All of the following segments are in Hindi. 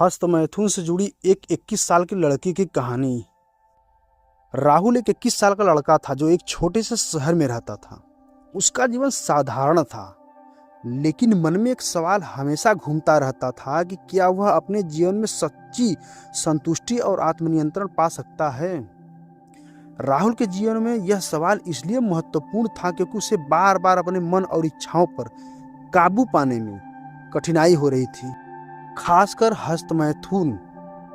हस्तमैथुन से जुड़ी एक 21 साल की लड़की की कहानी। राहुल एक 21 साल का लड़का था जो एक छोटे से शहर में रहता था। उसका जीवन साधारण था, लेकिन मन में एक सवाल हमेशा घूमता रहता था कि क्या वह अपने जीवन में सच्ची संतुष्टि और आत्मनियंत्रण पा सकता है। राहुल के जीवन में यह सवाल इसलिए महत्वपूर्ण था क्योंकि उसे बार बार अपने मन और इच्छाओं पर काबू पाने में कठिनाई हो रही थी, खासकर हस्तमैथुन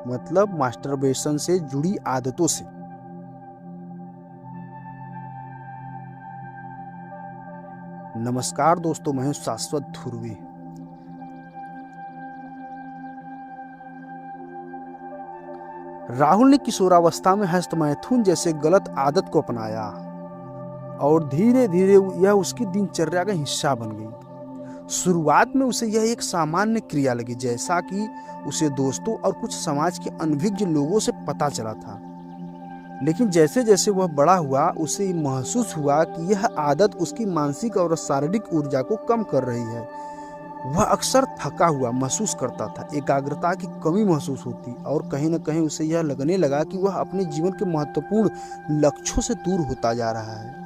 मतलब मास्टरबेशन से जुड़ी आदतों से। नमस्कार दोस्तों, मैं हूं शाश्वत ध्रुवी। राहुल ने किशोरावस्था में हस्तमैथुन जैसे गलत आदत को अपनाया और धीरे धीरे यह उसकी दिनचर्या का हिस्सा बन गई। शुरुआत में उसे यह एक सामान्य क्रिया लगी, जैसा कि उसे दोस्तों और कुछ समाज के अनभिज्ञ लोगों से पता चला था। लेकिन जैसे जैसे वह बड़ा हुआ, उसे महसूस हुआ कि यह आदत उसकी मानसिक और शारीरिक ऊर्जा को कम कर रही है। वह अक्सर थका हुआ महसूस करता था, एकाग्रता की कमी महसूस होती और कहीं न कहीं उसे यह लगने लगा कि वह अपने जीवन के महत्वपूर्ण लक्ष्यों से दूर होता जा रहा है।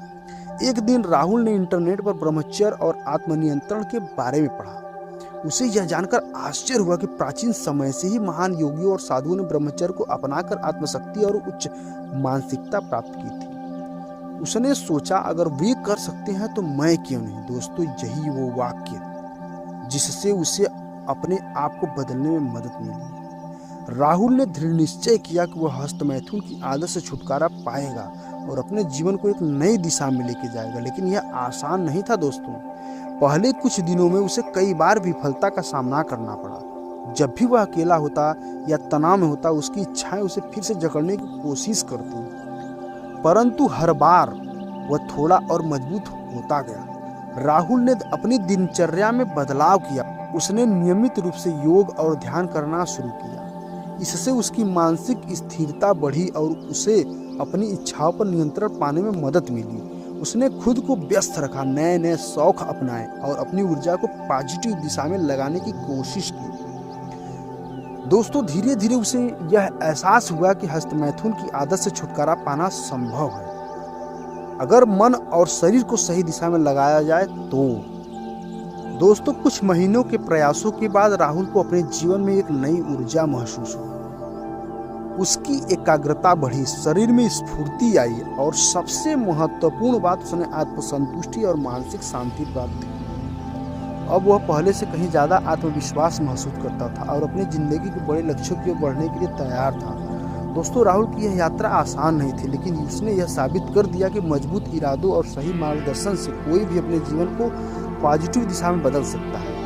एक दिन राहुल ने इंटरनेट पर ब्रह्मचर्य और आत्मनियंत्रण के बारे में पढ़ा। उसे यह जानकर आश्चर्य हुआ कि प्राचीन समय से ही महान योगियों और साधुओं ने ब्रह्मचर्य को अपनाकर आत्मशक्ति और उच्च मानसिकता प्राप्त की थी। उसने सोचा, अगर वे कर सकते हैं तो मैं क्यों नहीं। दोस्तों, यही वो वाक्य जिससे उसे अपने आप को बदलने में मदद मिली। राहुल ने दृढ़ निश्चय किया कि वह हस्तमैथुन की आदत से छुटकारा पाएगा और अपने जीवन को एक नई दिशा में लेके जाएगा। लेकिन यह आसान नहीं था दोस्तों। पहले कुछ दिनों में उसे कई बार विफलता का सामना करना पड़ा। जब भी वह अकेला होता या तनाव में होता, उसकी इच्छाएं उसे फिर से जकड़ने की कोशिश करती, परंतु हर बार वह थोड़ा और मजबूत होता गया। राहुल ने अपनी दिनचर्या में बदलाव किया। उसने नियमित रूप से योग और ध्यान करना शुरू किया। इससे उसकी मानसिक स्थिरता बढ़ी और उसे अपनी इच्छाओं पर नियंत्रण पाने में मदद मिली। उसने खुद को व्यस्त रखा, नए नए शौक अपनाए और अपनी ऊर्जा को पॉजिटिव दिशा में लगाने की कोशिश की। दोस्तों, धीरे धीरे उसे यह एहसास हुआ कि हस्तमैथुन की आदत से छुटकारा पाना संभव है, अगर मन और शरीर को सही दिशा में लगाया जाए तो। दोस्तों, कुछ महीनों के प्रयासों के बाद राहुल को अपने जीवन में एक नई ऊर्जा महसूस हुई। उसकी एकाग्रता बढ़ी, शरीर में स्फूर्ति आई और सबसे महत्वपूर्ण बात, उसने आत्मसंतुष्टि और मानसिक शांति प्राप्त की। अब वह पहले से कहीं ज्यादा आत्मविश्वास महसूस करता था और अपनी जिंदगी के बड़े लक्ष्यों की ओर बढ़ने के लिए तैयार था। दोस्तों, राहुल की यह यात्रा आसान नहीं थी, लेकिन उसने यह साबित कर दिया कि मजबूत इरादों और सही मार्गदर्शन से कोई भी अपने जीवन को पॉजिटिव दिशा में बदल सकता है।